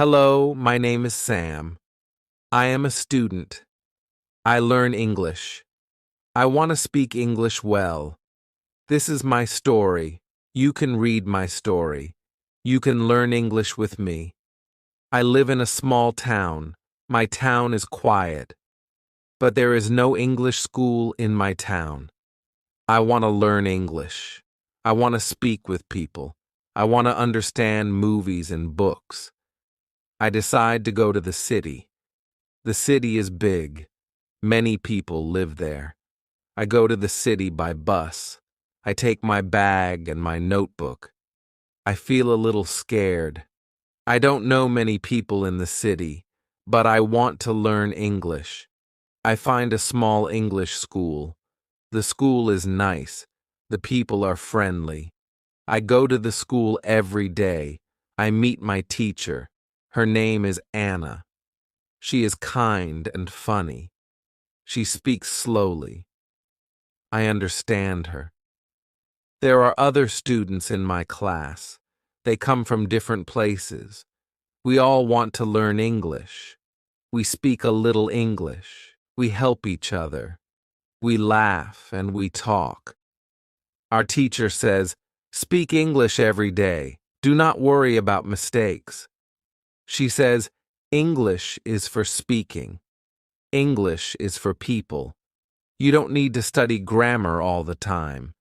Hello, my name is Sam. I am a student. I learn English. I want to speak English well. This is my story. You can read my story. You can learn English with me. I live in a small town. My town is quiet. But there is no English school in my town. I want to learn English. I want to speak with people. I want to understand movies and books. I decide to go to the city. The city is big. Many people live there. I go to the city by bus. I take my bag and my notebook. I feel a little scared. I don't know many people in the city, but I want to learn English. I find a small English school. The school is nice. The people are friendly. I go to the school every day. I meet my teacher. Her name is Anna. She is kind and funny. She speaks slowly. I understand her. There are other students in my class. They come from different places. We all want to learn English. We speak a little English. We help each other. We laugh and we talk. Our teacher says, "Speak English every day. Do not worry about mistakes." She says, English is for speaking. English is for people. You don't need to study grammar all the time.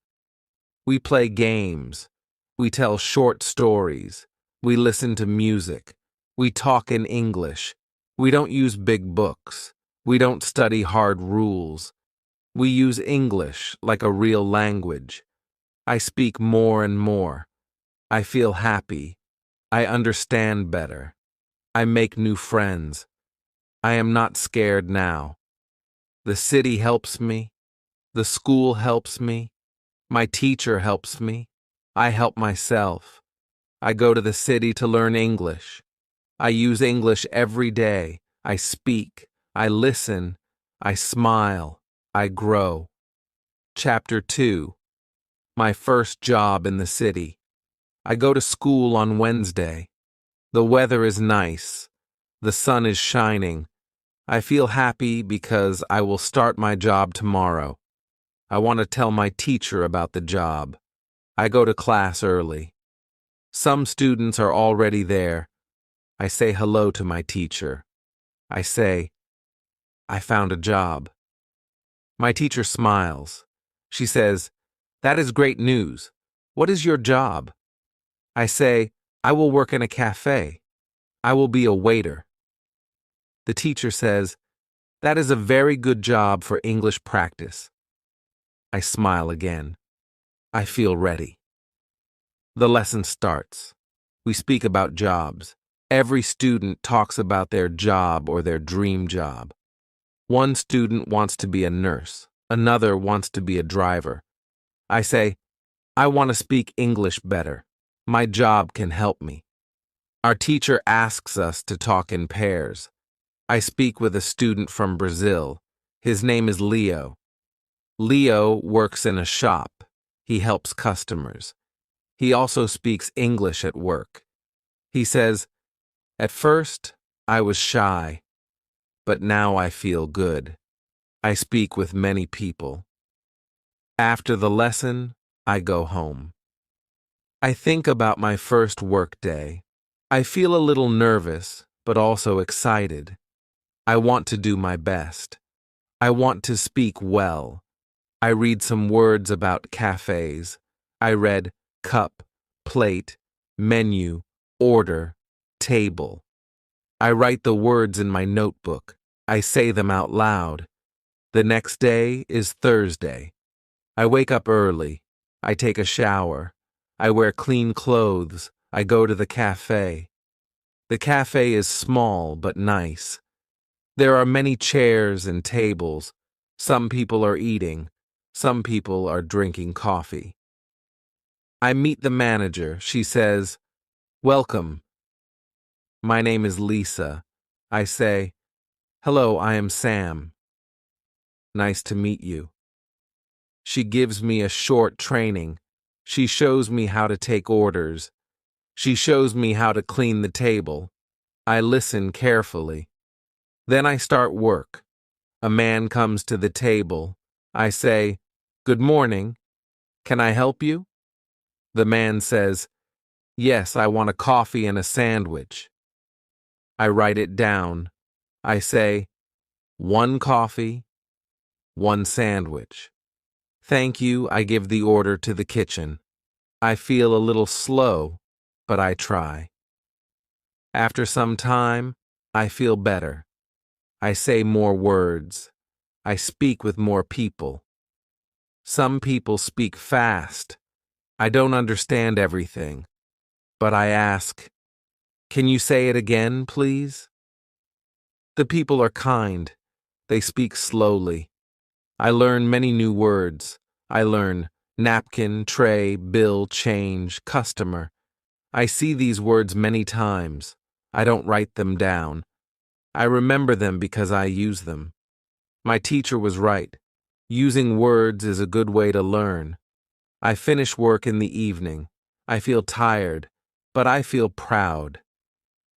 We play games. We tell short stories. We listen to music. We talk in English. We don't use big books. We don't study hard rules. We use English like a real language. I speak more and more. I feel happy. I understand better. I make new friends. I am not scared now. The city helps me. The school helps me. My teacher helps me. I help myself. I go to the city to learn English. I use English every day. I speak. I listen. I smile. I grow. Chapter 2. My first job in the city. I go to school on Wednesday. The weather is nice. The sun is shining. I feel happy because I will start my job tomorrow. I want to tell my teacher about the job. I go to class early. Some students are already there. I say hello to my teacher. I say, I found a job. My teacher smiles. She says, "That is great news. What is your job?" I say, "I will work in a cafe. I will be a waiter." The teacher says, "That is a very good job for English practice." I smile again. I feel ready. The lesson starts. We speak about jobs. Every student talks about their job or their dream job. One student wants to be a nurse. Another wants to be a driver. I say, "I want to speak English better. My job can help me." Our teacher asks us to talk in pairs. I speak with a student from Brazil. His name is Leo. Leo works in a shop. He helps customers. He also speaks English at work. He says, "At first, I was shy, but now I feel good. I speak with many people." After the lesson, I go home. I think about my first work day. I feel a little nervous, but also excited. I want to do my best. I want to speak well. I read some words about cafes. I read cup, plate, menu, order, table. I write the words in my notebook. I say them out loud. The next day is Thursday. I wake up early. I take a shower. I wear clean clothes. I go to the cafe. The cafe is small but nice. There are many chairs and tables. Some people are eating. Some people are drinking coffee. I meet the manager. She says, "Welcome. My name is Lisa." I say, "Hello, I am Sam. Nice to meet you." She gives me a short training. She shows me how to take orders. She shows me how to clean the table. I listen carefully. Then I start work. A man comes to the table. I say, "Good morning. Can I help you?" The man says, "Yes, I want a coffee and a sandwich." I write it down. I say, "One coffee, one sandwich." "Thank you." I give the order to the kitchen. I feel a little slow, but I try. After some time, I feel better. I say more words. I speak with more people. Some people speak fast. I don't understand everything, but I ask, "Can you say it again, please?" The people are kind. They speak slowly. I learn many new words. I learn napkin, tray, bill, change, customer. I see these words many times. I don't write them down. I remember them because I use them. My teacher was right. Using words is a good way to learn. I finish work in the evening. I feel tired, but I feel proud.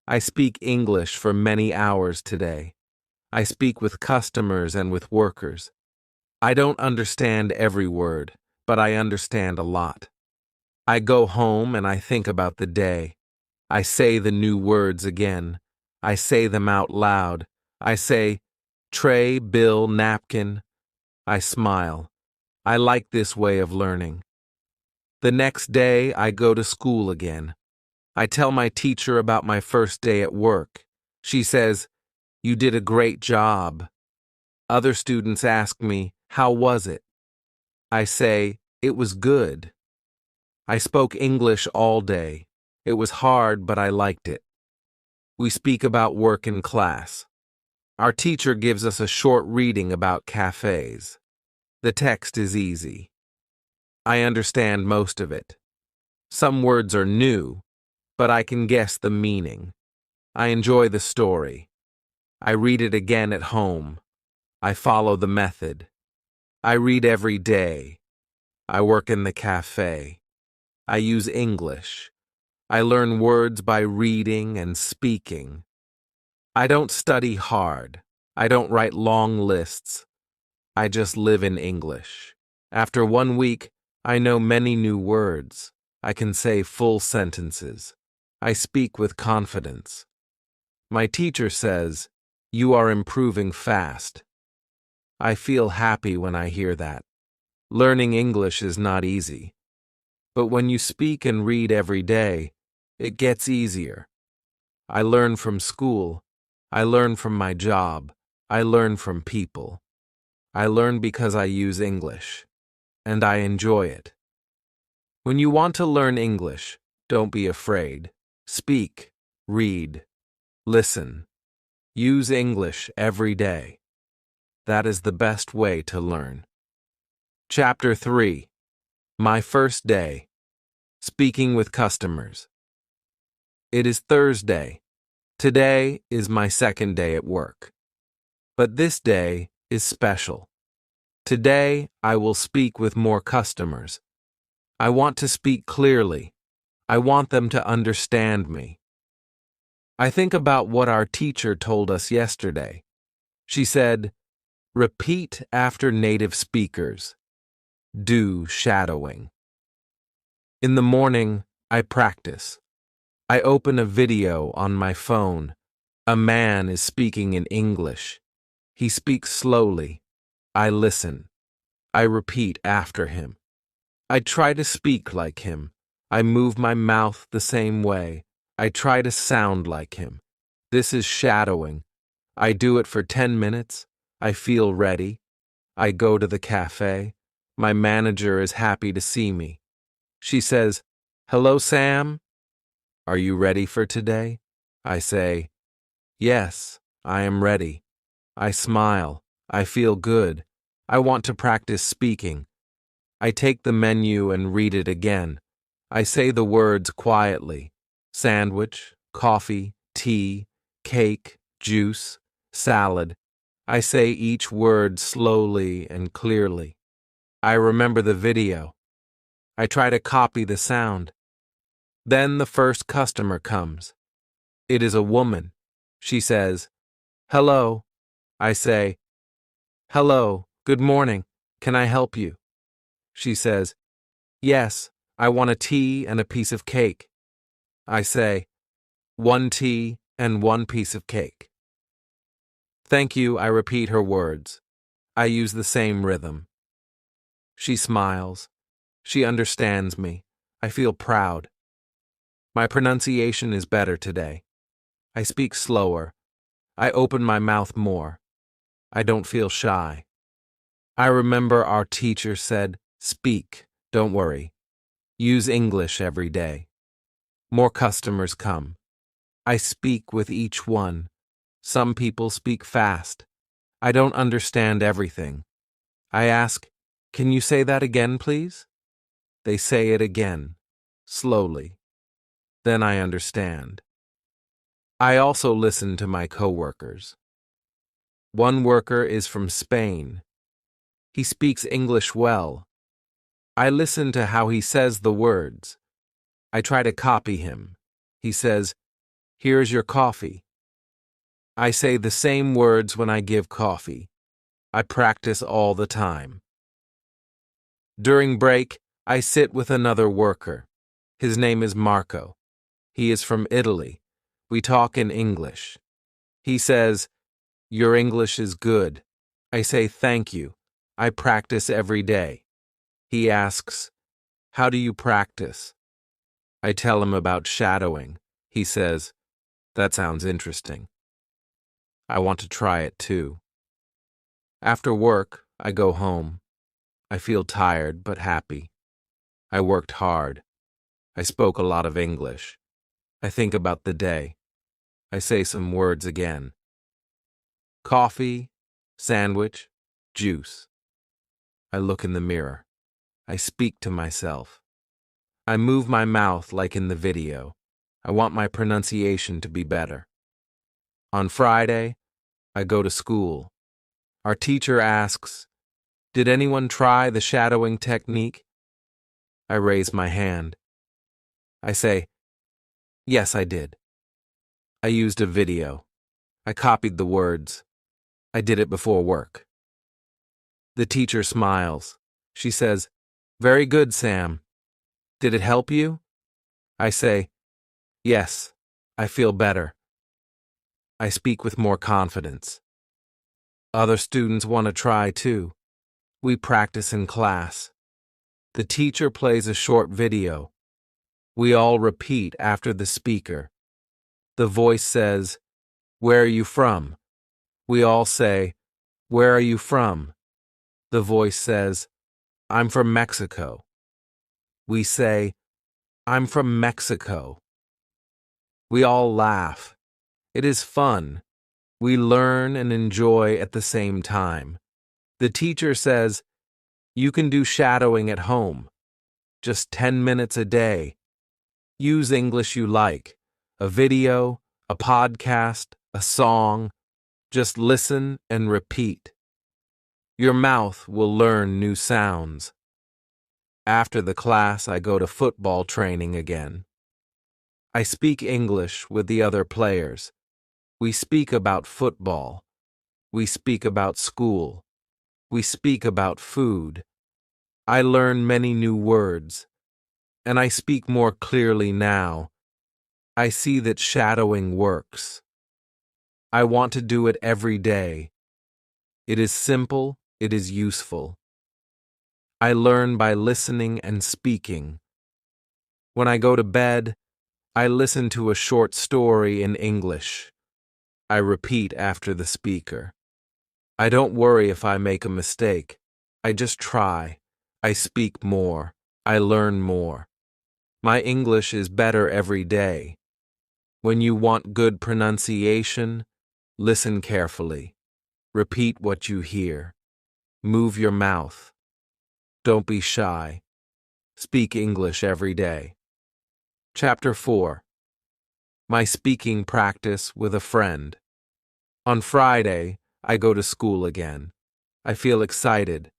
I speak English for many hours today. I speak with customers and with workers. I don't understand every word, but I understand a lot. I go home and I think about the day. I say the new words again. I say them out loud. I say, tray, bill, napkin. I smile. I like this way of learning. The next day, I go to school again. I tell my teacher about my first day at work. She says, "You did a great job." Other students ask me, "How was it?" I say, "It was good." I spoke English all day. It was hard, but I liked it. We speak about work in class. Our teacher gives us a short reading about cafes. The text is easy. I understand most of it. Some words are new, but I can guess the meaning. I enjoy the story. I read it again at home. I follow the method. I read every day. I work in the cafe. I use English. I learn words by reading and speaking. I don't study hard. I don't write long lists. I just live in English. After 1 week, I know many new words. I can say full sentences. I speak with confidence. My teacher says, "You are improving fast." I feel happy when I hear that. Learning English is not easy. But when you speak and read every day, it gets easier. I learn from school. I learn from my job. I learn from people. I learn because I use English, and I enjoy it. When you want to learn English, don't be afraid. Speak, read, listen. Use English every day. That is the best way to learn. Chapter 3. My first day. Speaking with customers. It is Thursday. Today is my second day at work. But this day is special. Today I will speak with more customers. I want to speak clearly. I want them to understand me. I think about what our teacher told us yesterday. She said, "Repeat after native speakers. Do shadowing." In the morning, I practice. I open a video on my phone. A man is speaking in English. He speaks slowly. I listen. I repeat after him. I try to speak like him. I move my mouth the same way. I try to sound like him. This is shadowing. I do it for 10 minutes. I feel ready. I go to the cafe. My manager is happy to see me. She says, "Hello, Sam. Are you ready for today?" I say, "Yes, I am ready." I smile. I feel good. I want to practice speaking. I take the menu and read it again. I say the words quietly. Sandwich, coffee, tea, cake, juice, salad. I say each word slowly and clearly. I remember the video. I try to copy the sound. Then the first customer comes. It is a woman. She says, "Hello." I say, "Hello, good morning. Can I help you?" She says, "Yes, I want a tea and a piece of cake." I say, "One tea and one piece of cake." "Thank you," I repeat her words. I use the same rhythm. She smiles. She understands me. I feel proud. My pronunciation is better today. I speak slower. I open my mouth more. I don't feel shy. I remember our teacher said, "Speak, don't worry. Use English every day." More customers come. I speak with each one. Some people speak fast. I don't understand everything. I ask, "Can you say that again, please?" They say it again, slowly. Then I understand. I also listen to my coworkers. One worker is from Spain. He speaks English well. I listen to how he says the words. I try to copy him. He says, "Here's your coffee." I say the same words when I give coffee. I practice all the time. During break, I sit with another worker. His name is Marco. He is from Italy. We talk in English. He says, "Your English is good." I say, "Thank you. I practice every day." He asks, "How do you practice?" I tell him about shadowing. He says, "That sounds interesting. I want to try it too." After work, I go home. I feel tired but happy. I worked hard. I spoke a lot of English. I think about the day. I say some words again. Coffee, sandwich, juice. I look in the mirror. I speak to myself. I move my mouth like in the video. I want my pronunciation to be better. On Friday, I go to school. Our teacher asks, "Did anyone try the shadowing technique?" I raise my hand. I say, "Yes, I did." I used a video. I copied the words. I did it before work. The teacher smiles. She says, "Very good, Sam. Did it help you?" I say, "Yes, I feel better." I speak with more confidence. Other students want to try too. We practice in class. The teacher plays a short video. We all repeat after the speaker. The voice says, "Where are you from?" We all say, "Where are you from?" The voice says, "I'm from Mexico." We say, "I'm from Mexico." We all laugh. It is fun. We learn and enjoy at the same time. The teacher says, "You can do shadowing at home. Just 10 minutes a day. Use English you like. A video, a podcast, a song. Just listen and repeat. Your mouth will learn new sounds." After the class, I go to football training again. I speak English with the other players. We speak about football. We speak about school. We speak about food. I learn many new words, and I speak more clearly now. I see that shadowing works. I want to do it every day. It is simple, it is useful. I learn by listening and speaking. When I go to bed, I listen to a short story in English. I repeat after the speaker. I don't worry if I make a mistake. I just try. I speak more. I learn more. My English is better every day. When you want good pronunciation, listen carefully. Repeat what you hear. Move your mouth. Don't be shy. Speak English every day. Chapter 4. My speaking practice with a friend. On Friday, I go to school again. I feel excited.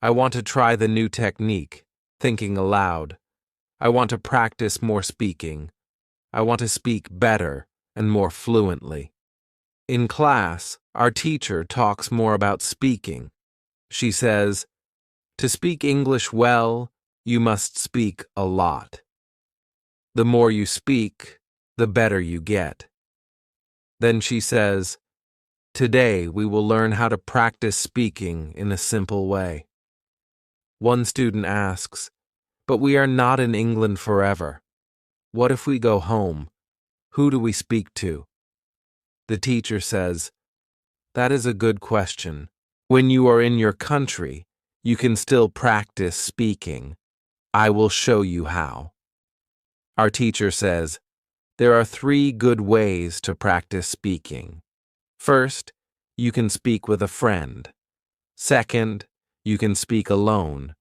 I want to try the new technique, thinking aloud. I want to practice more speaking. I want to speak better and more fluently. In class, our teacher talks more about speaking. She says, "To speak English well, you must speak a lot. The more you speak, the better you get." Then she says, "Today we will learn how to practice speaking in a simple way." One student asks, "But we are not in England forever. What if we go home? Who do we speak to?" The teacher says, "That is a good question. When you are in your country, you can still practice speaking. I will show you how." Our teacher says, there are 3 good ways to practice speaking. First, you can speak with a friend. Second, you can speak alone.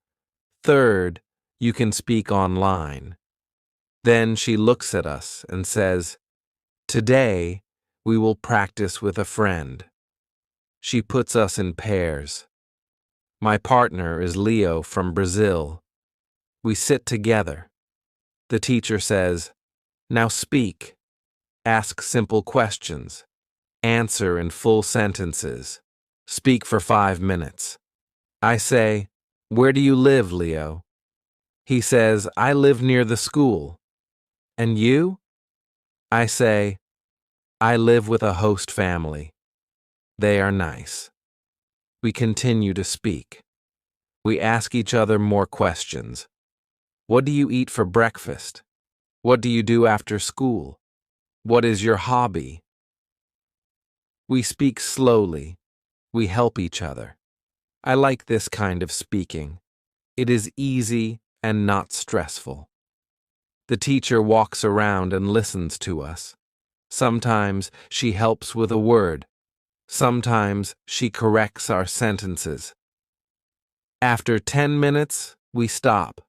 Third, you can speak online. Then she looks at us and says, "Today, we will practice with a friend." She puts us in pairs. My partner is Leo from Brazil. We sit together. The teacher says, "Now speak. Ask simple questions. Answer in full sentences. Speak for 5 minutes." I say, "Where do you live, Leo?" He says, "I live near the school." "And you?" I say, "I live with a host family. They are nice." We continue to speak. We ask each other more questions. What do you eat for breakfast? What do you do after school? What is your hobby? We speak slowly. We help each other. I like this kind of speaking. It is easy and not stressful. The teacher walks around and listens to us. Sometimes she helps with a word. Sometimes she corrects our sentences. After 10 minutes, we stop.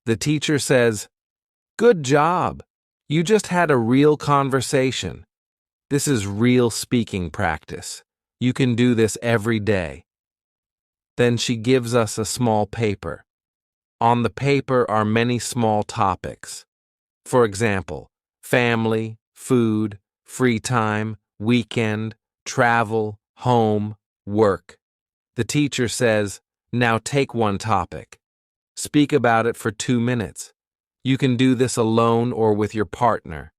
The teacher says, "Good job. You just had a real conversation. This is real speaking practice. You can do this every day." Then she gives us a small paper. On the paper are many small topics. For example, family, food, free time, weekend, travel, home, work. The teacher says, "Now take one topic. Speak about it for 2 minutes. You can do this alone or with your partner."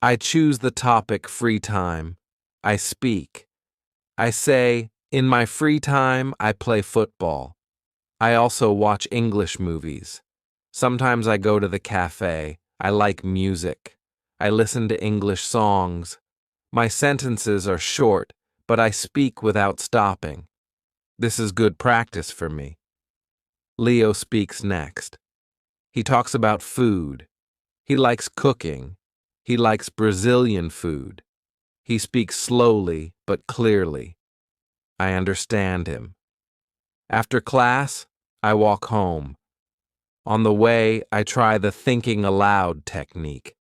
I choose the topic free time. I speak. I say, "In my free time, I play football. I also watch English movies. Sometimes I go to the cafe. I like music. I listen to English songs. My sentences are short, but I speak without stopping. This is good practice for me." Leo speaks next. He talks about food. He likes cooking. He likes Brazilian food. He speaks slowly but clearly. I understand him. After class, I walk home. On the way, I try the thinking aloud technique.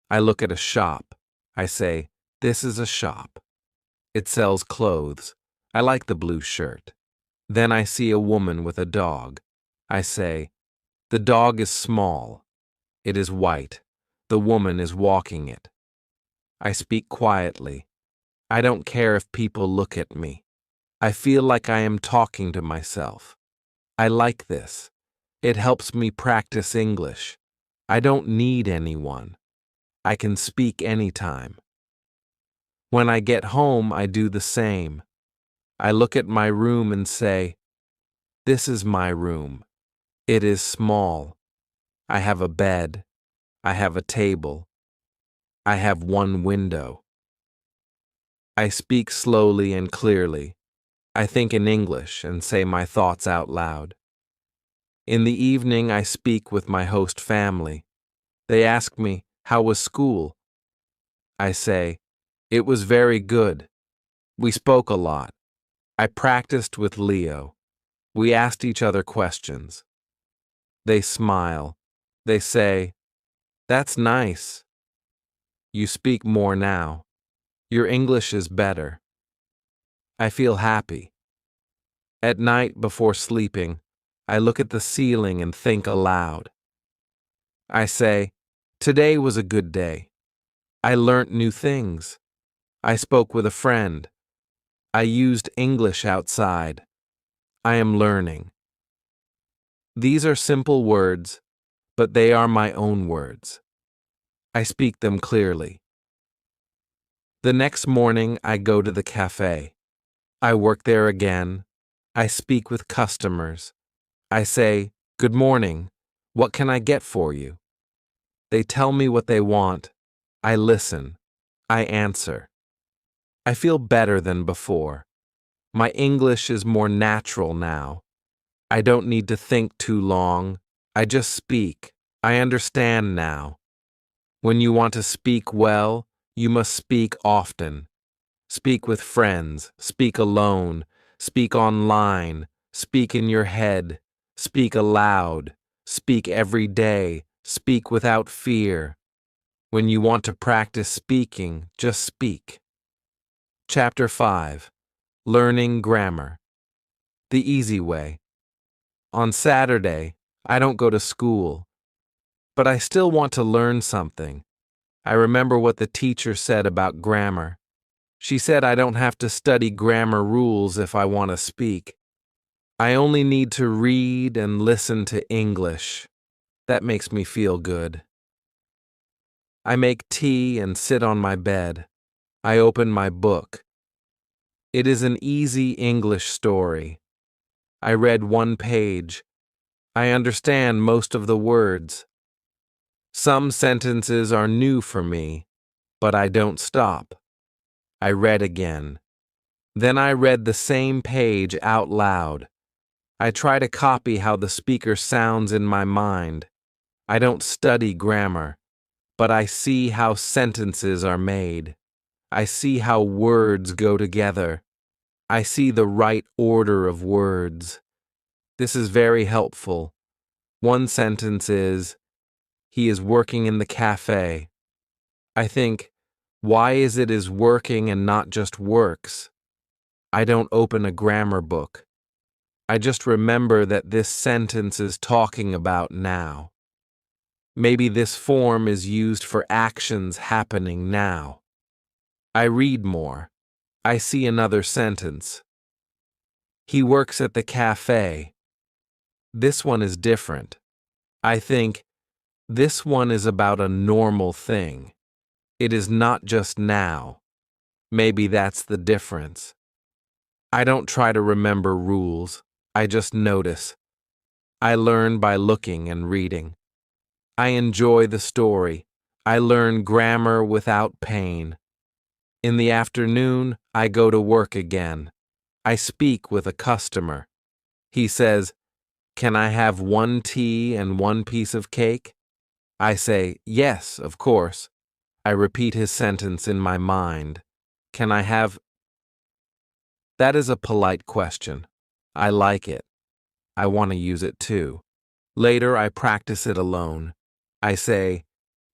I look at a shop. I say, "This is a shop. It sells clothes. I like the blue shirt." Then I see a woman with a dog. I say, "The dog is small. It is white. The woman is walking it." I speak quietly. I don't care if people look at me. I feel like I am talking to myself. I like this. It helps me practice English. I don't need anyone. I can speak anytime. When I get home, I do the same. I look at my room and say, "This is my room. It is small. I have a bed. I have a table. I have one window." I speak slowly and clearly. I think in English and say my thoughts out loud. In the evening, I speak with my host family. They ask me, "How was school?" I say, "It was very good. We spoke a lot. I practiced with Leo. We asked each other questions." They smile. They say, "That's nice. You speak more now. Your English is better." I feel happy. At night before sleeping, I look at the ceiling and think aloud. I say, "Today was a good day. I learnt new things. I spoke with a friend. I used English outside. I am learning. These are simple words, but they are my own words. I speak them clearly. The next morning, I go to the cafe. I work there again. I speak with customers. I say, "Good morning. What can I get for you?" They tell me what they want. I listen. I answer. I feel better than before. My English is more natural now. I don't need to think too long. I just speak. I understand now. When you want to speak well, you must speak often. Speak with friends, speak alone, speak online, speak in your head, speak aloud, speak every day, speak without fear. When you want to practice speaking, just speak. Chapter 5. Learning Grammar. The Easy Way. On Saturday, I don't go to school, but I still want to learn something. I remember what the teacher said about grammar. She said I don't have to study grammar rules if I want to speak. I only need to read and listen to English. That makes me feel good. I make tea and sit on my bed. I open my book. It is an easy English story. I read one page. I understand most of the words. Some sentences are new for me, but I don't stop. I read again. Then I read the same page out loud. I try to copy how the speaker sounds in my mind. I don't study grammar, but I see how sentences are made. I see how words go together. I see the right order of words. This is very helpful. One sentence is, "He is working in the cafe." I think, why is it is working and not just works? I don't open a grammar book. I just remember that this sentence is talking about now. Maybe this form is used for actions happening now. I read more. I see another sentence. He works at the cafe. This one is different. I think, this one is about a normal thing. It is not just now. Maybe that's the difference. I don't try to remember rules. I just notice. I learn by looking and reading. I enjoy the story. I learn grammar without pain. In the afternoon, I go to work again. I speak with a customer. He says, "Can I have one tea and one piece of cake?" I say, "Yes, of course." I repeat his sentence in my mind. Can I have? That is a polite question. I like it. I want to use it too. Later, I practice it alone. I say,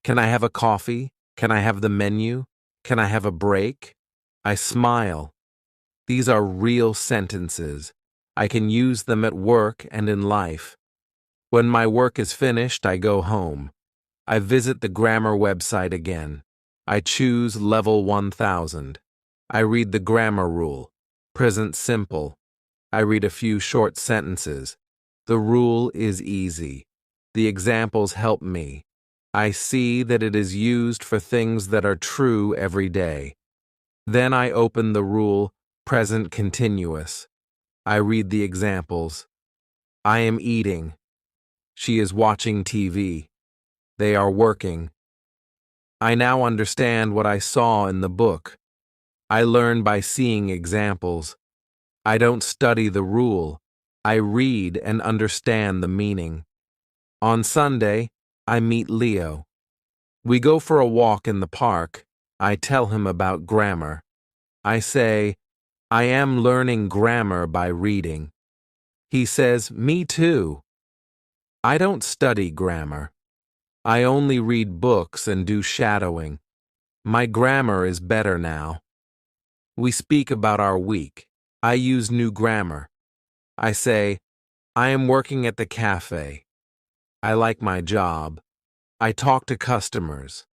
"Can I have a coffee? Can I have the menu? Can I have a break?" I smile. These are real sentences. I can use them at work and in life. When my work is finished, I go home. I visit the grammar website again. I choose level 1000. I read the grammar rule. Present simple. I read a few short sentences. The rule is easy. The examples help me. I see that it is used for things that are true every day. Then I open the rule, present continuous. I read the examples. I am eating. She is watching TV. They are working. I now understand what I saw in the book. I learn by seeing examples. I don't study the rule. I read and understand the meaning. On Sunday, I meet Leo. We go for a walk in the park. I tell him about grammar. I say, "I am learning grammar by reading." He says, "Me too." I don't study grammar. I only read books and do shadowing. My grammar is better now. We speak about our week. I use new grammar. I say, "I am working at the cafe. I like my job. I talk to customers.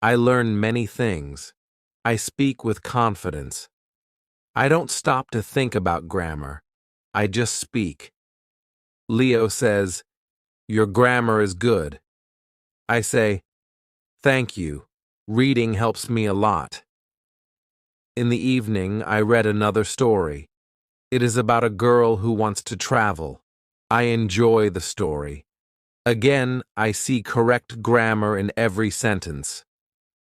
I learn many things. I speak with confidence. I don't stop to think about grammar. I just speak. Leo says, "Your grammar is good." I say, "Thank you. Reading helps me a lot." In the evening, I read another story. It is about a girl who wants to travel. I enjoy the story. Again, I see correct grammar in every sentence.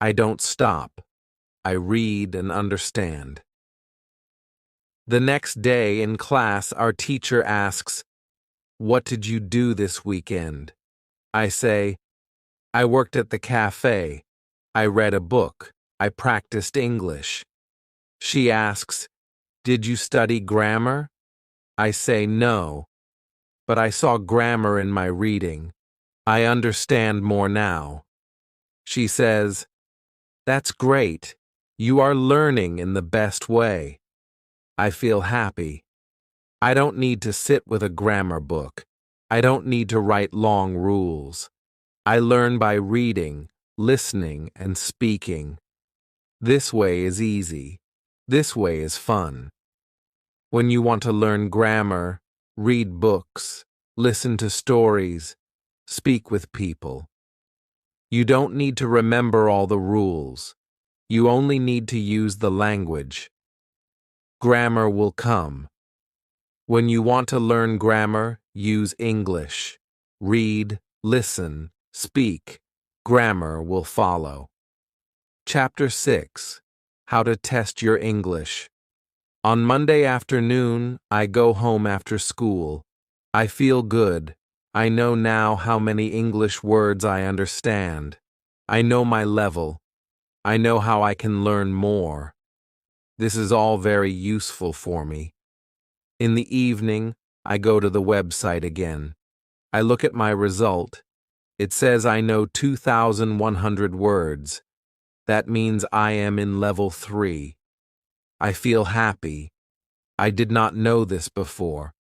I don't stop. I read and understand. The next day in class, our teacher asks, "What did you do this weekend?" I say, "I worked at the cafe. I read a book. I practiced English." She asks, "Did you study grammar?" I say no, but I saw grammar in my reading. I understand more now. She says, "That's great. You are learning in the best way." I feel happy. I don't need to sit with a grammar book. I don't need to write long rules. I learn by reading, listening, and speaking. This way is easy. This way is fun. When you want to learn grammar, read books, listen to stories, speak with people. You don't need to remember all the rules. You only need to use the language. Grammar will come. When you want to learn grammar, use English. Read, listen, speak. Grammar will follow. Chapter 6. How to Test Your English. On Monday afternoon, I go home after school. I feel good. I know now how many English words I understand. I know my level. I know how I can learn more. This is all very useful for me. In the evening, I go to the website again. I look at my result. It says I know 2,100 words. That means I am in level 3. I feel happy. I did not know this before.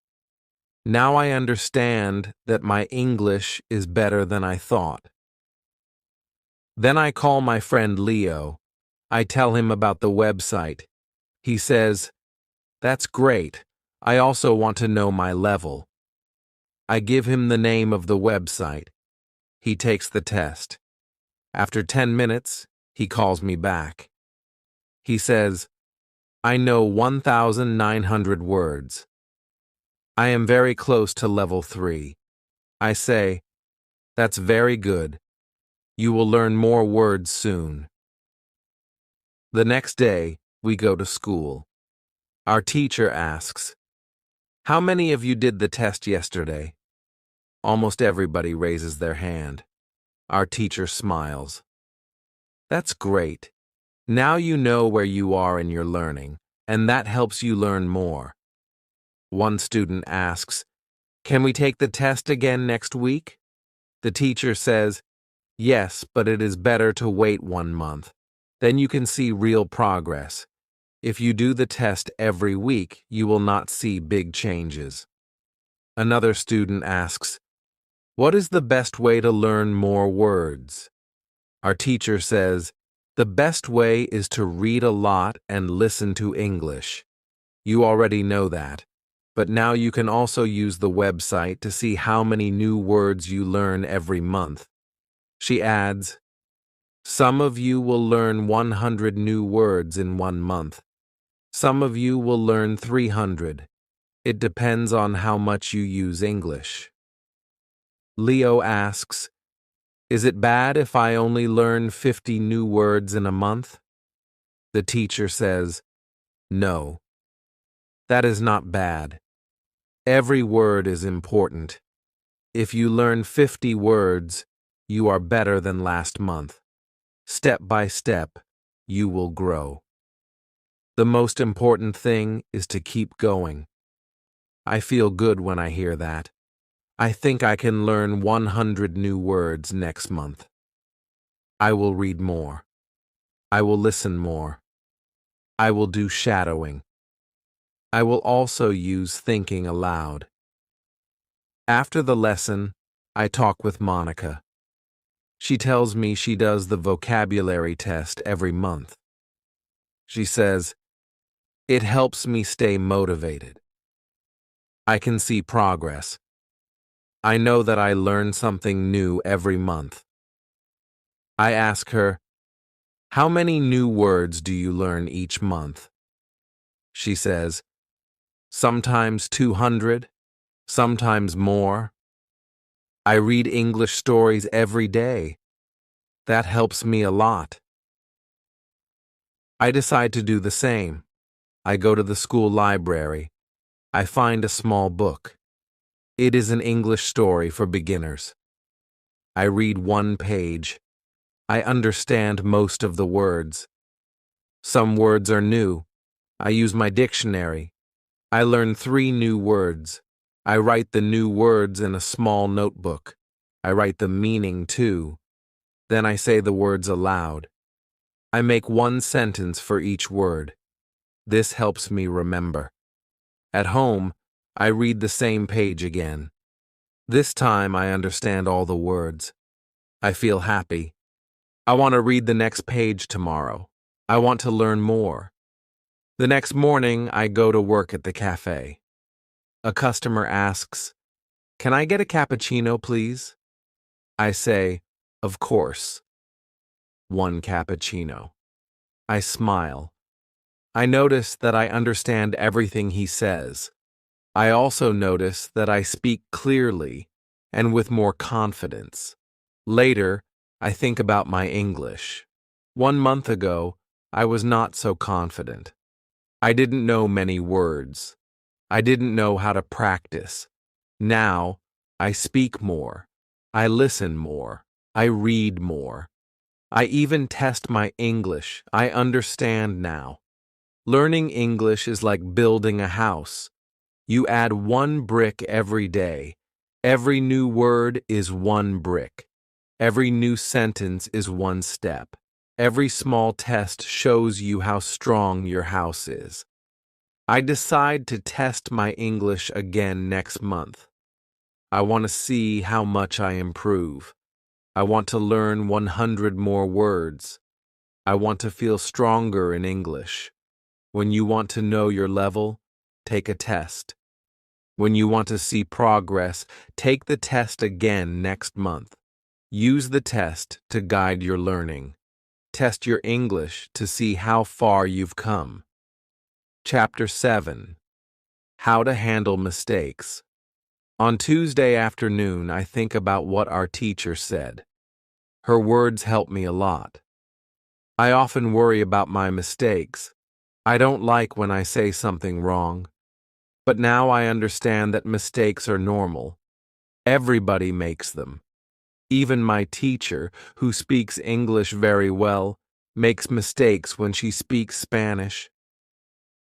Now I understand that my English is better than I thought. Then I call my friend Leo. I tell him about the website. He says, "That's great. I also want to know my level." I give him the name of the website. He takes the test. After 10 minutes, he calls me back. He says, "I know 1,900 words. I am very close to level 3. I say, "That's very good. You will learn more words soon." The next day, we go to school. Our teacher asks, "How many of you did the test yesterday?" Almost everybody raises their hand. Our teacher smiles. "That's great. Now you know where you are in your learning, and that helps you learn more." One student asks, "Can we take the test again next week?" The teacher says, "Yes, but it is better to wait 1 month. Then you can see real progress. If you do the test every week, you will not see big changes." Another student asks, "What is the best way to learn more words?" Our teacher says, "The best way is to read a lot and listen to English." You already know that, but now you can also use the website to see how many new words you learn every month. She adds, "Some of you will learn 100 new words in 1 month. Some of you will learn 300. It depends on how much you use English." Leo asks, "Is it bad if I only learn 50 new words in a month?" The teacher says, "No. That is not bad. Every word is important. If you learn 50 words, you are better than last month. Step by step, you will grow. The most important thing is to keep going." I feel good when I hear that. I think I can learn 100 new words next month. I will read more. I will listen more. I will do shadowing. I will also use thinking aloud. After the lesson, I talk with Monica. She tells me she does the vocabulary test every month. She says, "It helps me stay motivated. I can see progress. I know that I learn something new every month." I ask her, "How many new words do you learn each month?" She says, "Sometimes 200, sometimes more. I read English stories every day. That helps me a lot." I decide to do the same. I go to the school library. I find a small book. It is an English story for beginners. I read one page. I understand most of the words. Some words are new. I use my dictionary. I learn 3 new words. I write the new words in a small notebook. I write the meaning too. Then I say the words aloud. I make 1 sentence for each word. This helps me remember. At home, I read the same page again. This time I understand all the words. I feel happy. I want to read the next page tomorrow. I want to learn more. The next morning, I go to work at the cafe. A customer asks, "Can I get a cappuccino, please?" I say, "Of course." 1 cappuccino. I smile. I notice that I understand everything he says. I also notice that I speak clearly and with more confidence. Later, I think about my English. 1 month ago, I was not so confident. I didn't know many words. I didn't know how to practice. Now, I speak more. I listen more. I read more. I even test my English. I understand now. Learning English is like building a house. You add 1 brick every day. Every new word is 1 brick. Every new sentence is 1 step. Every small test shows you how strong your house is. I decide to test my English again next month. I want to see how much I improve. I want to learn 100 more words. I want to feel stronger in English. When you want to know your level, take a test. When you want to see progress, take the test again next month. Use the test to guide your learning. Test your English to see how far you've come. Chapter 7. How to Handle Mistakes. On Tuesday afternoon, I think about what our teacher said. Her words help me a lot. I often worry about my mistakes. I don't like when I say something wrong. But now I understand that mistakes are normal. Everybody makes them. Even my teacher, who speaks English very well, makes mistakes when she speaks Spanish.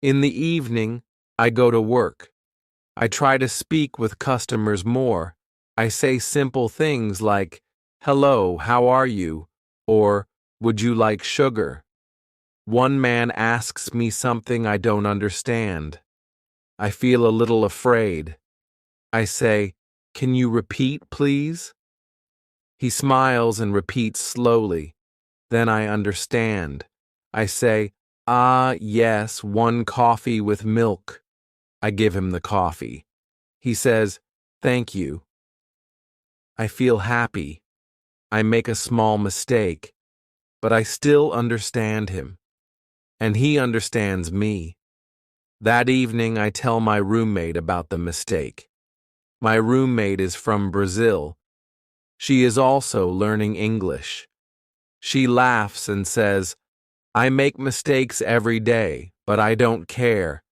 In the evening, I go to work. I try to speak with customers more. I say simple things like, "Hello, how are you?" or "Would you like sugar?" One man asks me something I don't understand. I feel a little afraid. I say, "Can you repeat, please?" He smiles and repeats slowly. Then I understand. I say, "Ah, yes, 1 coffee with milk." I give him the coffee. He says, "Thank you." I feel happy. I make a small mistake, but I still understand him, and he understands me. That evening, I tell my roommate about the mistake. My roommate is from Brazil. She is also learning English. She laughs and says, "I make mistakes every day, but I don't care.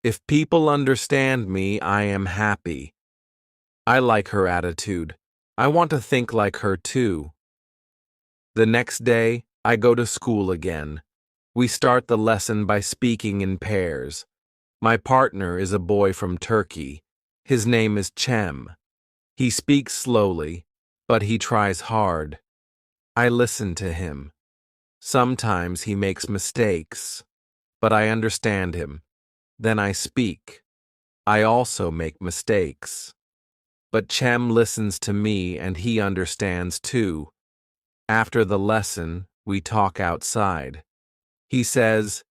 If people understand me, I am happy." I like her attitude. I want to think like her too. The next day, I go to school again. We start the lesson by speaking in pairs. My partner is a boy from Turkey. His name is Cem. He speaks slowly, but he tries hard. I listen to him. Sometimes he makes mistakes, but I understand him. Then I speak. I also make mistakes. But Cem listens to me and he understands too. After the lesson, we talk outside. He says,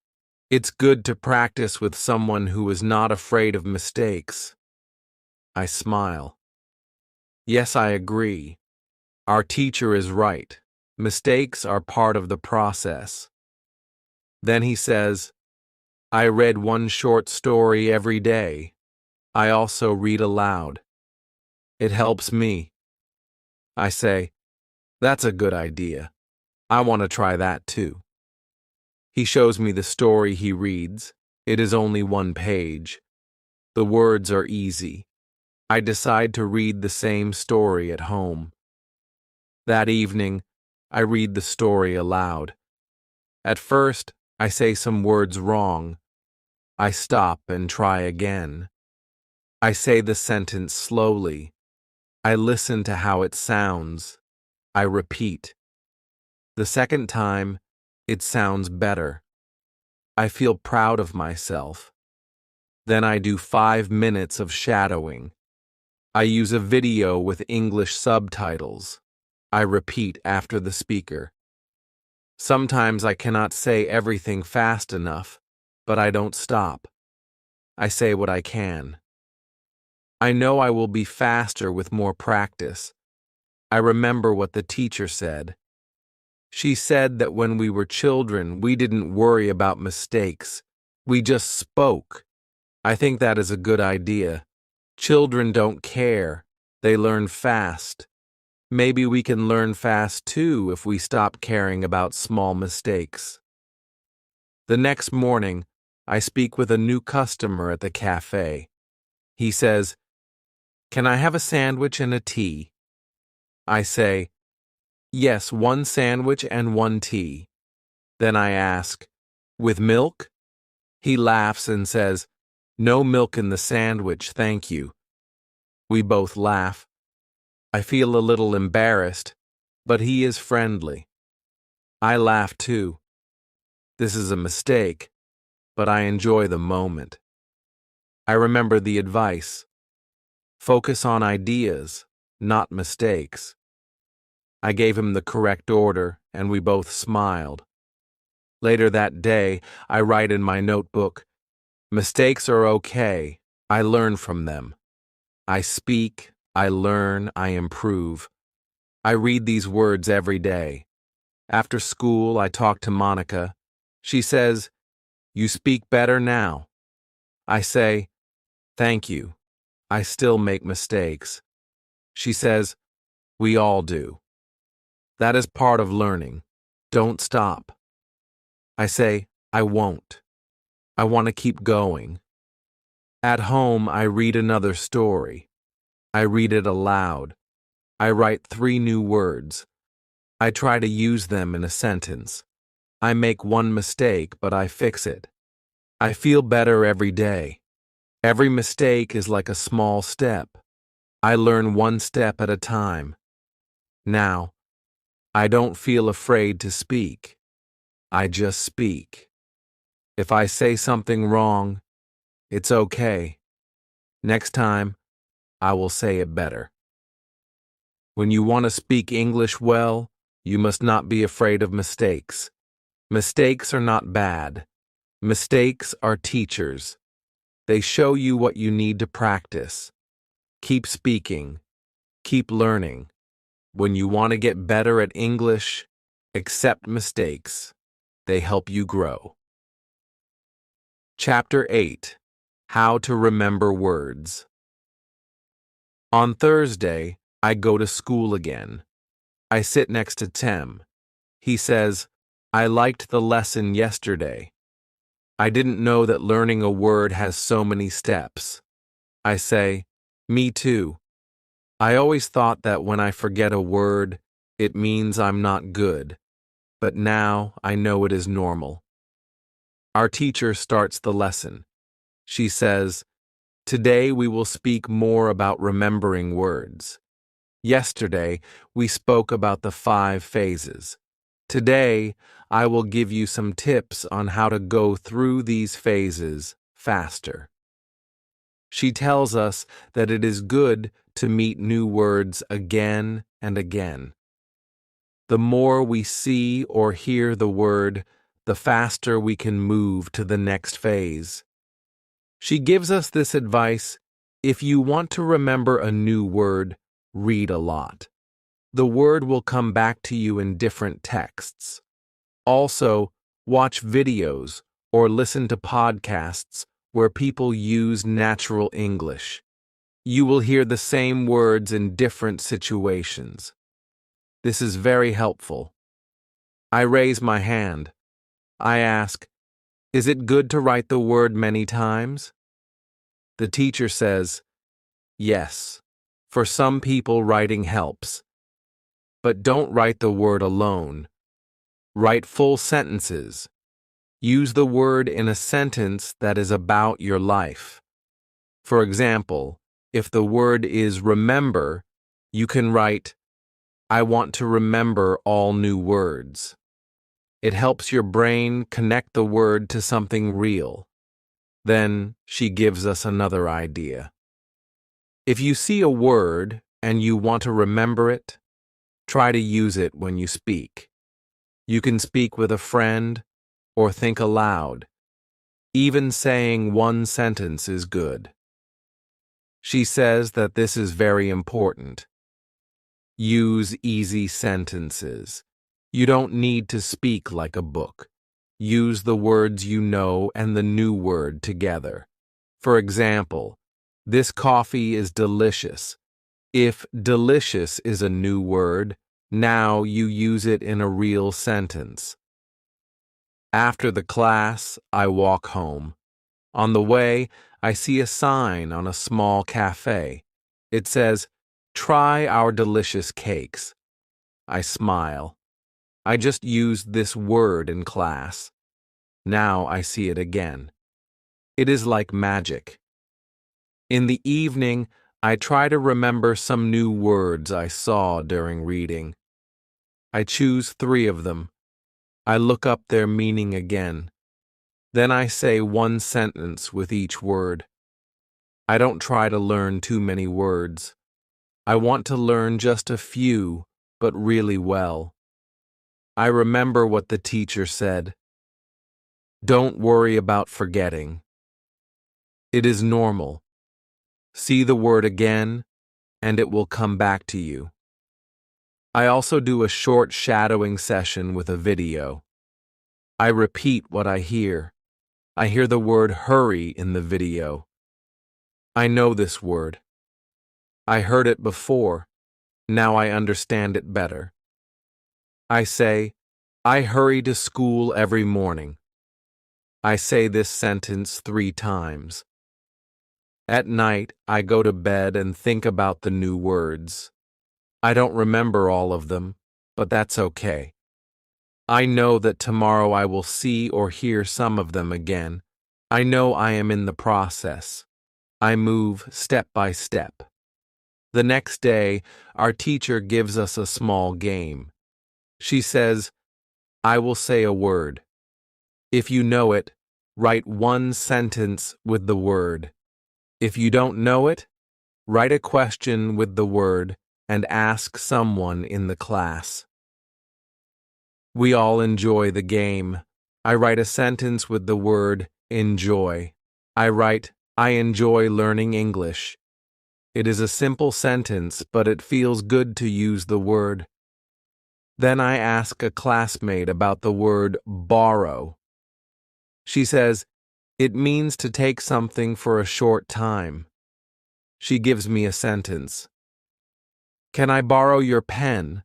It's good to practice with someone who is not afraid of mistakes. I smile. Yes, I agree. Our teacher is right. Mistakes are part of the process. Then he says, I read one short story every day. I also read aloud. It helps me. I say, that's a good idea. I want to try that too. He shows me the story he reads. It is only one page. The words are easy. I decide to read the same story at home. That evening, I read the story aloud. At first, I say some words wrong. I stop and try again. I say the sentence slowly. I listen to how it sounds. I repeat. The second time, it sounds better. I feel proud of myself. Then I do 5 minutes of shadowing. I use a video with English subtitles. I repeat after the speaker. Sometimes I cannot say everything fast enough, but I don't stop. I say what I can. I know I will be faster with more practice. I remember what the teacher said. She said that when we were children, we didn't worry about mistakes. We just spoke. I think that is a good idea. Children don't care. They learn fast. Maybe we can learn fast too if we stop caring about small mistakes. The next morning, I speak with a new customer at the cafe. He says, "Can I have a sandwich and a tea?" I say, "Yes, one sandwich and one tea." Then I ask, "With milk?" He laughs and says, "No milk in the sandwich, thank you." We both laugh. I feel a little embarrassed, but he is friendly. I laugh too. This is a mistake, but I enjoy the moment. I remember the advice. Focus on ideas, not mistakes. I gave him the correct order, and we both smiled. Later that day, I write in my notebook, "Mistakes are okay. I learn from them. I speak, I learn, I improve." I read these words every day. After school, I talk to Monica. She says, "You speak better now." I say, "Thank you. I still make mistakes." She says, "We all do." That is part of learning. Don't stop. I say, "I won't. I want to keep going." At home, I read another story. I read it aloud. I write 3 new words. I try to use them in a sentence. I make one mistake, but I fix it. I feel better every day. Every mistake is like a small step. I learn one step at a time. Now, I don't feel afraid to speak. I just speak. If I say something wrong, it's okay. Next time, I will say it better. When you want to speak English well, you must not be afraid of mistakes. Mistakes are not bad. Mistakes are teachers. They show you what you need to practice. Keep speaking. Keep learning. When you want to get better at English, accept mistakes. They help you grow. Chapter 8. How to Remember Words. On Thursday, I go to school again. I sit next to Tim. He says, "I liked the lesson yesterday. I didn't know that learning a word has so many steps." I say, "Me too. I always thought that when I forget a word, it means I'm not good. But now I know it is normal." Our teacher starts the lesson. She says, "Today we will speak more about remembering words. Yesterday we spoke about the 5 phases. Today I will give you some tips on how to go through these phases faster." She tells us that it is good to meet new words again and again. The more we see or hear the word, the faster we can move to the next phase. She gives us this advice: if you want to remember a new word, read a lot. The word will come back to you in different texts. Also, watch videos or listen to podcasts where people use natural English. You will hear the same words in different situations. This is very helpful. I raise my hand. I ask, is it good to write the word many times? The teacher says, yes. For some people, writing helps. But don't write the word alone. Write full sentences. Use the word in a sentence that is about your life. For example, if the word is remember, you can write, I want to remember all new words. It helps your brain connect the word to something real. Then she gives us another idea. If you see a word and you want to remember it, try to use it when you speak. You can speak with a friend or think aloud. Even saying one sentence is good. She says that this is very important. Use easy sentences. You don't need to speak like a book. Use the words you know and the new word together. For example, this coffee is delicious. If delicious is a new word, now you use it in a real sentence. After the class, I walk home. On the way, I see a sign on a small cafe. It says, try our delicious cakes. I smile. I just used this word in class. Now I see it again. It is like magic. In the evening, I try to remember some new words I saw during reading. I choose 3 of them. I look up their meaning again. Then I say one sentence with each word. I don't try to learn too many words. I want to learn just a few, but really well. I remember what the teacher said. Don't worry about forgetting. It is normal. See the word again, and it will come back to you. I also do a short shadowing session with a video. I repeat what I hear. I hear the word hurry in the video. I know this word. I heard it before. Now I understand it better. I say, I hurry to school every morning. I say this sentence 3 times. At night, I go to bed and think about the new words. I don't remember all of them, but that's okay. I know that tomorrow I will see or hear some of them again. I know I am in the process. I move step by step. The next day, our teacher gives us a small game. She says, I will say a word. If you know it, write one sentence with the word. If you don't know it, write a question with the word and ask someone in the class. We all enjoy the game. I write a sentence with the word enjoy. I write, I enjoy learning English. It is a simple sentence, but it feels good to use the word. Then I ask a classmate about the word borrow. She says, it means to take something for a short time. She gives me a sentence. Can I borrow your pen?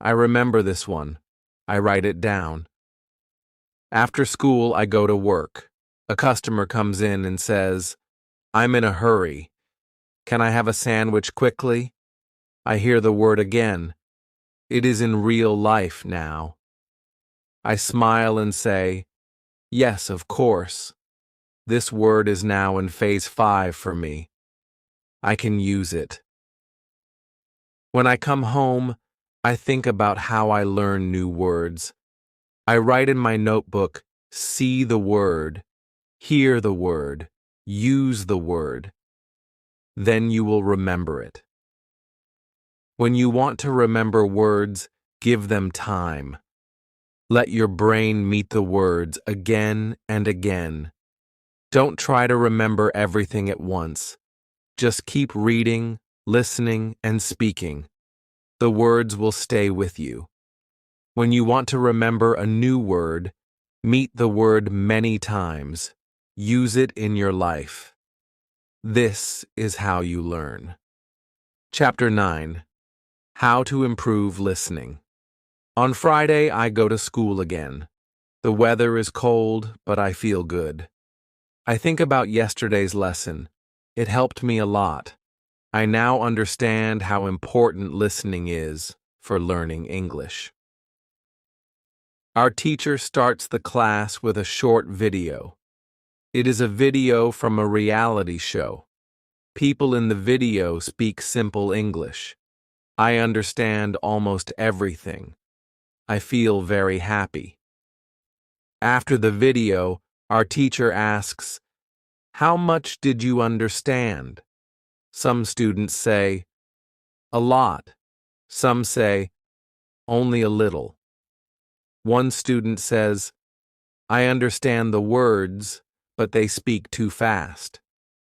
I remember this one. I write it down. After school, I go to work. A customer comes in and says, I'm in a hurry. Can I have a sandwich quickly? I hear the word again. It is in real life now. I smile and say, yes, of course. This word is now in phase 5 for me. I can use it. When I come home, I think about how I learn new words. I write in my notebook, see the word, hear the word, use the word. Then you will remember it. When you want to remember words, give them time. Let your brain meet the words again and again. Don't try to remember everything at once. Just keep reading, listening, and speaking. The words will stay with you. When you want to remember a new word, meet the word many times. Use it in your life. This is how you learn. Chapter 9. How to improve listening. On Friday, I go to school again. The weather is cold, but I feel good. I think about yesterday's lesson. It helped me a lot. I now understand how important listening is for learning English. Our teacher starts the class with a short video. It is a video from a reality show. People in the video speak simple English. I understand almost everything. I feel very happy. After the video, our teacher asks, "How much did you understand?" Some students say, "A lot." Some say, "Only a little." One student says, "I understand the words, but they speak too fast."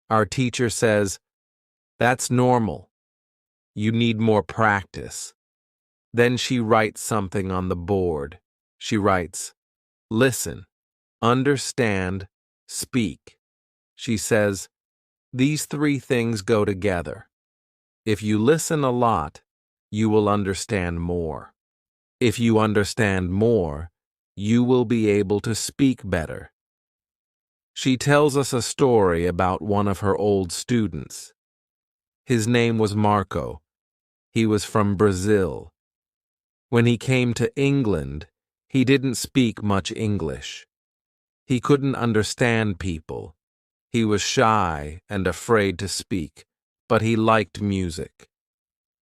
Our teacher says, "That's normal. You need more practice." Then she writes something on the board. She writes, "Listen, understand, speak." She says, "These three things go together. If you listen a lot, you will understand more. If you understand more, you will be able to speak better." She tells us a story about one of her old students. His name was Marco. He was from Brazil. When he came to England, he didn't speak much English. He couldn't understand people. He was shy and afraid to speak, but he liked music.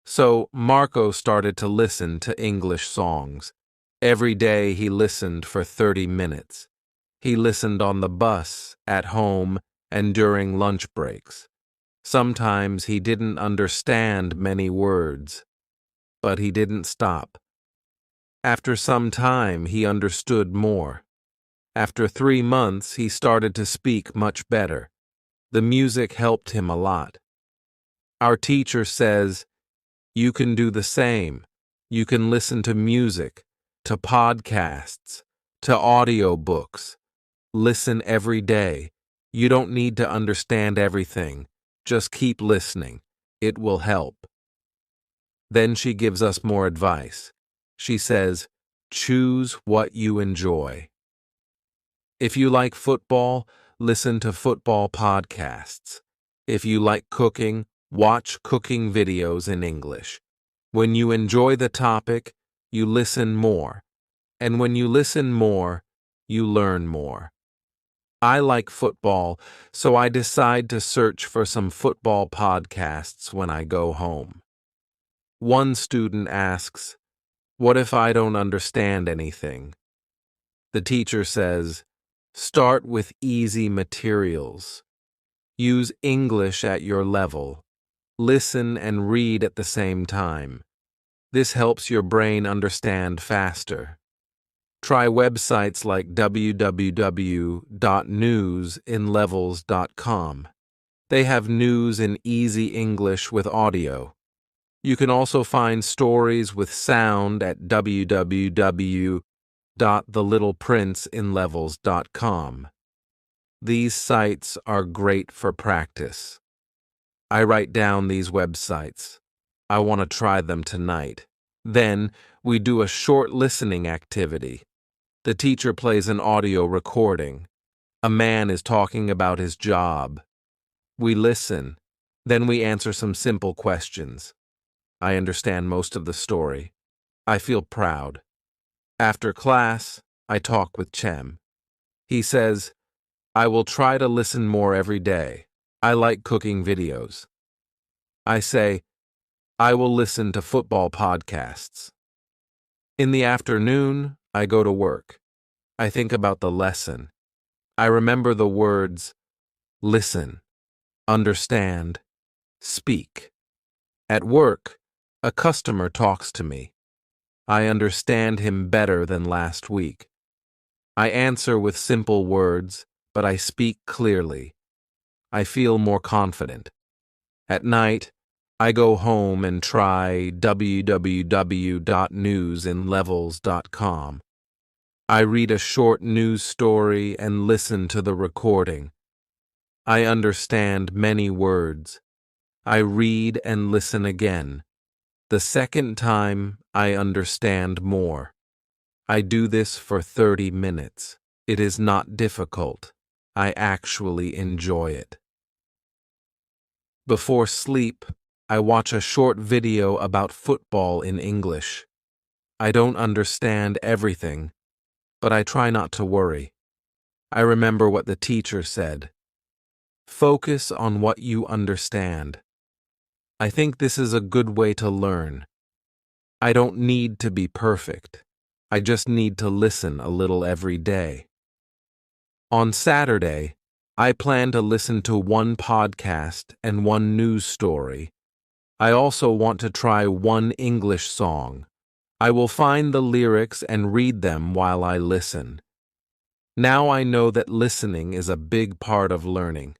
So Marco started to listen to English songs. Every day he listened for 30 minutes. He listened on the bus, at home, and during lunch breaks. Sometimes he didn't understand many words, but he didn't stop. After some time, he understood more. After 3 months, he started to speak much better. The music helped him a lot. Our teacher says, "You can do the same. You can listen to music, to podcasts, to audiobooks. Listen every day. You don't need to understand everything. Just keep listening. It will help." Then she gives us more advice. She says, "Choose what you enjoy." If you like football, listen to football podcasts. If you like cooking, watch cooking videos in English. When you enjoy the topic, you listen more. And when you listen more, you learn more. I like football, so I decide to search for some football podcasts when I go home. One student asks, "What if I don't understand anything?" The teacher says, "Start with easy materials. Use English at your level. Listen and read at the same time. This helps your brain understand faster." Try websites like www.newsinlevels.com. They have news in easy English with audio. You can also find stories with sound at www.thelittlepриnceinlevels.com. These sites are great for practice. I write down these websites. I want to try them tonight. Then we do a short listening activity. The teacher plays an audio recording. A man is talking about his job. We listen. Then we answer some simple questions. I understand most of the story. I feel proud. After class, I talk with Chem. He says, "I will try to listen more every day. I like cooking videos." I say, "I will listen to football podcasts." In the afternoon, I go to work. I think about the lesson. I remember the words, listen, understand, speak. At work, a customer talks to me. I understand him better than last week. I answer with simple words, but I speak clearly. I feel more confident. At night, I go home and try www.newsinlevels.com. I read a short news story and listen to the recording. I understand many words. I read and listen again. The second time, I understand more. I do this for 30 minutes. It is not difficult. I actually enjoy it. Before sleep, I watch a short video about football in English. I don't understand everything, but I try not to worry. I remember what the teacher said. Focus on what you understand. I think this is a good way to learn. I don't need to be perfect. I just need to listen a little every day. On Saturday, I plan to listen to one podcast and one news story. I also want to try one English song. I will find the lyrics and read them while I listen. Now I know that listening is a big part of learning.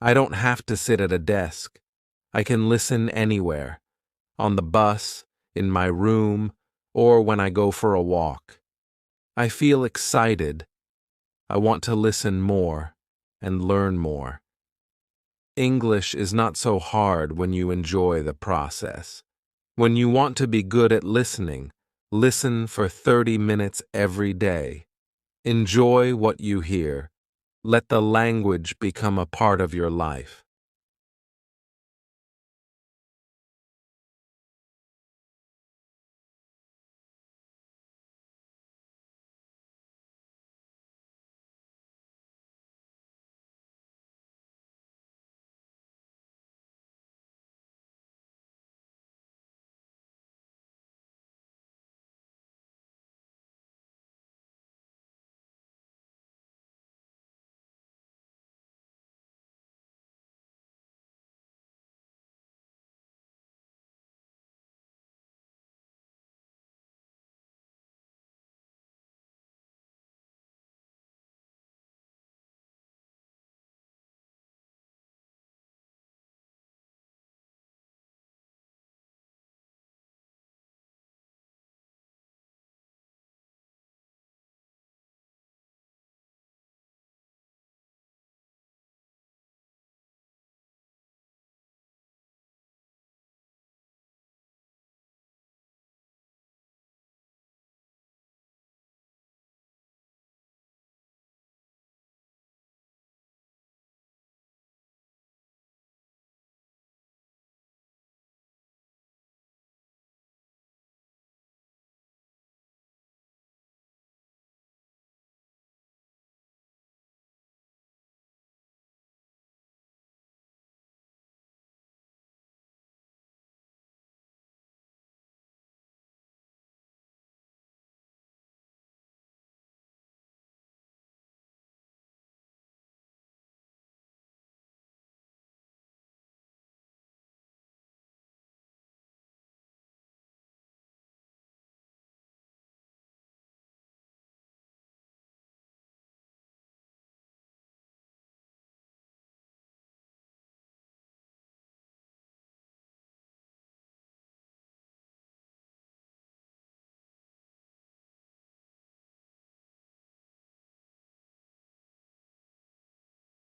I don't have to sit at a desk. I can listen anywhere, on the bus, in my room, or when I go for a walk. I feel excited. I want to listen more and learn more. English is not so hard when you enjoy the process. When you want to be good at listening, listen for 30 minutes every day. Enjoy what you hear. Let the language become a part of your life.